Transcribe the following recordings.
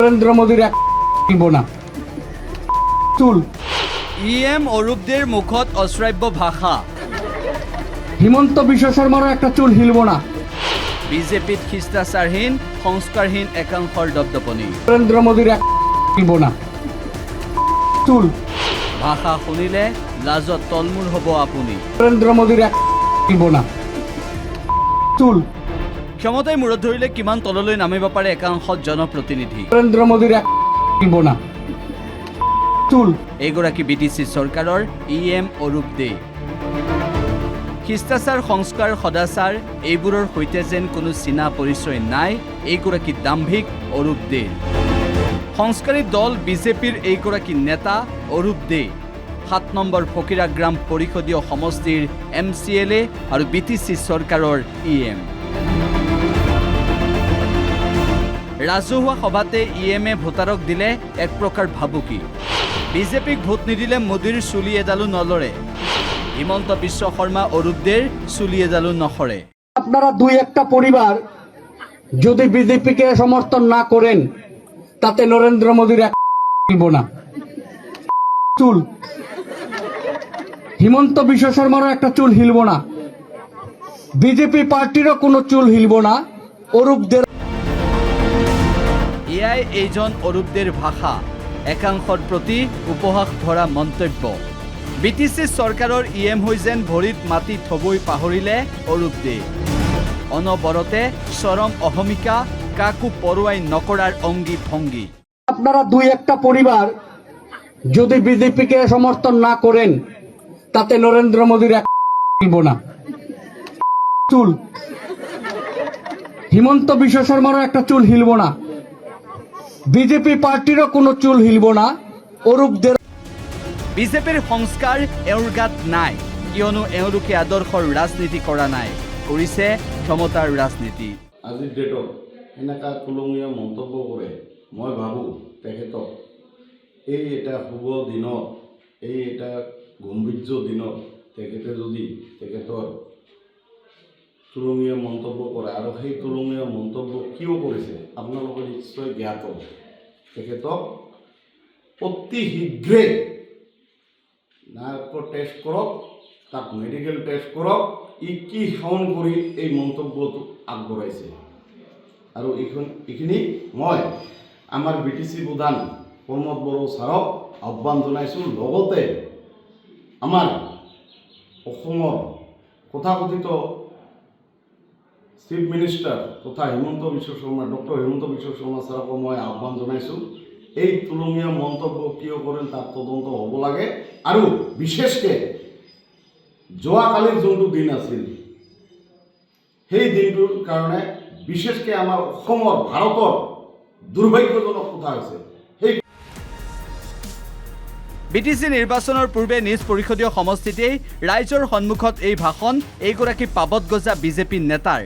নৰেন্দ্ৰ মোদীৰ এক কিনব না চুল। ইএম অৰূপদেৰ মুখত অশ্ৰাব্য ভাষা। হিমন্ত বিশ্ব শৰ্মাৰও একটা চুল হিলব না। বিজেপিত শিষ্টাচাৰহীন সংস্কাৰহীন একাংশৰ দপদপনি। নরেন্দ্র মোদীর এক কিনব না চুল। ভাষা শুনিলে লাজত তলমূল হ'ব আপুনি। নরেন্দ্র মোদীর এক কিনব না চুল। ক্ষমতাই মূৰত ধৰিলে কিমান তললৈ নামিব পাৰে একাংশ জনপ্ৰতিনিধি। নৰেন্দ্ৰ মোদীৰ এক কিনব না চুল। এইগৰাকী বিটিচি চৰকাৰৰ ইএম অৰূপ দে। শিষ্টাচাৰ সংস্কাৰ সদাচাৰ এইবোৰৰ সৈতে যেন কোনো চিনা পৰিচয় নাই এইগৰাকী দাম্ভিক অৰূপ দে। সংস্কাৰী দল বিজেপিৰ এইগৰাকী নেতা অৰূপ দে ৭ নম্বৰ ফকীৰাগ্ৰাম পৰিষদীয় সমষ্টিৰ MCLA আৰু বিটিচি চৰকাৰৰ ইএম। ৰাজহুৱা সভাতে ইএমএ ভোটাৰক দিলে এক প্ৰকাৰ ভাবুকি। বিজেপিক ভোট নিদিলে মোদীৰ চুলি এডালো নলৰে। হিমন্ত বিশ্ব শৰ্মা অৰূপদেৰ চুলি এডালো নসৰে। আপনারা দুই একটা পরিবার যদি বিজেপিকে সমর্থন না করেন তাতে নরেন্দ্র মোদীর এক কিনব না চুল। হিমন্ত বিশ্ব শর্মারও একটা চুল হিলব না। বিজেপি পার্টিরও কোনো চুল হিলব না। অরূপদের এয়াই এইজন অৰূপদেৰ ভাষা একাংশৰ প্ৰতি উপহাস ভৰা মন্তব্য। বিটিচি চৰকাৰৰ ইএম হৈ যেন ভৰিত মাটি থবই পাহৰিলে অৰূপ দে। অনবৰতে চৰম অহমিকা কাকো পৰোৱাই নকৰাৰ অংগী ভংগী। আপনারা দুই একটা পরিবার যদি বিজেপিকে সমর্থন না করেন তাতে নরেন্দ্র মোদীর এক কিনব না চুল। হিমন্ত বিশ্ব শর্মারও একটা চুল হিলব না। বিজেপি পার্টিরও কোনো চুল হিলব না। অরূপদের বিজেপিৰ সংস্কাৰ এওঁৰ গাত নাই কিয়নো এওঁলোকে আদৰ্শৰ ৰাজনীতি কৰা নাই, কৰিছে ক্ষমতাৰ ৰাজনীতি। আজিৰ ডেটত এনেকুৱা তুলনীয় মন্তব্য কৰে মই ভাবোঁ তেখেতক এই এটা শুভ দিনত এই এটা গম্ভীৰ্য দিনত তেখেতে যদি তেখেতৰ তুলনীয় মন্তব্য কৰে আৰু সেই তুলনীয় মন্তব্য কিয় কৰিছে আপোনালোকে নিশ্চয় জ্ঞাত। তেখেতক অতি শীঘ্ৰে নাৰ্কো টেষ্ট কৰক, তাক মেডিকেল টেষ্ট কৰক, ই কি সেৱন কৰি এই মন্তব্যটো আগবঢ়াইছে। আৰু এইখিনি মই আমাৰ বিটিচি প্ৰধান প্ৰমোদ বড়ো ছাৰক আহ্বান জনাইছোঁ। লগতে আমাৰ অসমৰ তথাকথিত চিফ মিনিষ্টাৰ তথা হিমন্ত বিশ্ব শৰ্মা ডক্টৰ হিমন্ত বিশ্ব শৰ্মা ছাৰকো মই আহ্বান জনাইছোঁ। এই তুলনীয় মন্তব্য কিয় কৰেন তাৰ তদন্ত হ'ব লাগে। আৰু বিশেষকৈ যোৱাকালিৰ যোনটো দিন আছিল সেই দিনটোৰ কাৰণে বিশেষকৈ আমাৰ অসমৰ ভাৰতৰ দুৰ্ভাগ্যজনক কথা হৈছে। সেই বিটিচি নিৰ্বাচনৰ পূৰ্বে নিজ পৰিষদীয় সমষ্টিতেই ৰাইজৰ সন্মুখত এই ভাষণ এইগৰাকী পাবত গজা বিজেপি নেতাৰ।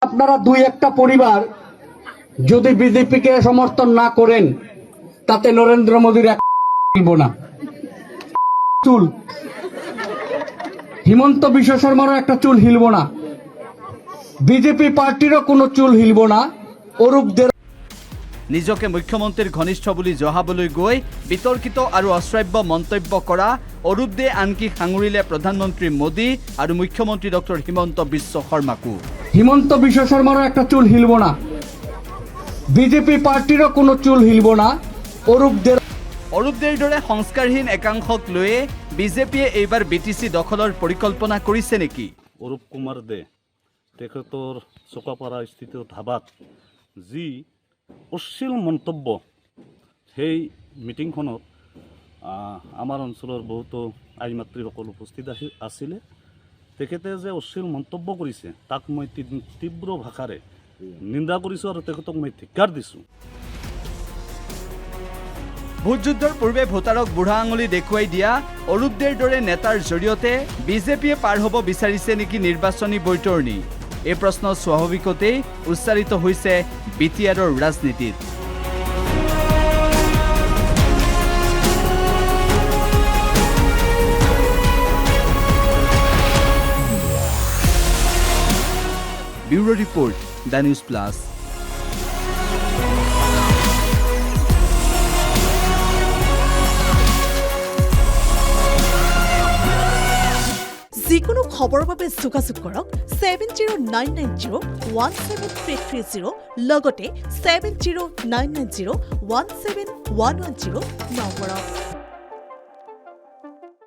আপনারা দুই একটা পরিবার যদি বিজেপিকে সমর্থন না করেন তাতে নরেন্দ্র মোদীর এক কিনব না চুল। হিমন্ত বিশ্ব শর্মারও একটা চুল হিলব না। বিজেপি পার্টিরও কোনো চুল হিলব না। অরূপদের নিজকে মুখ্যমন্ত্ৰীৰ ঘনিষ্ঠ বুলি জহাবলৈ গৈ বিতৰ্কিত আৰু অশ্ৰাব্য মন্তব্য কৰা অৰূপ দে আনকি সাঙুৰিলে প্ৰধানমন্ত্ৰী মোদী আৰু মুখ্যমন্ত্ৰী ডক্টৰ হিমন্ত বিশ্ব শৰ্মাকো। হিমন্ত বিশ্ব শৰ্মাৰও একটা চুল হিলব না। বিজেপি পাৰ্টিৰও কোনো চুল হিলব না। অৰূপদেৰ দৰে সংস্কাৰহীন একাংশক লৈয়ে বিজেপিয়ে এইবাৰ বিটিচি দখলৰ পৰিকল্পনা কৰিছে নেকি? অৰূপ কুমাৰ দে তেখেতৰ চকাপাৰা স্থিত ধাবাত যি অশ্লীল মন্তব্য, সেই মিটিংখনত আমাৰ অঞ্চলৰ বহুতো আই মাতৃসকল উপস্থিত আছিলে। তেখেতে যে অশ্লীল মন্তব্য কৰিছে তাক মই তীব্ৰ ভাষাৰে নিন্দা কৰিছোঁ আৰু তেখেতক মই ধিক্কাৰ দিছোঁ। ভোটযুদ্ধৰ পূৰ্বে ভোটাৰক বুঢ়া আঙুলি দেখুৱাই দিয়া অৰূপদেৰ দৰে নেতাৰ জৰিয়তে বিজেপিয়ে পাৰ হ'ব বিচাৰিছে নেকি নিৰ্বাচনী বৈতৰণি? এই প্ৰশ্ন স্বাভাৱিকতেই উচ্চাৰিত হৈছে বিটিআৰৰ ৰাজনীতিত। Bureau report, the news plus. খবৰৰ বাবে যোগাযোগ কৰক 7099017330 লগতে 7099017110 নম্বৰত।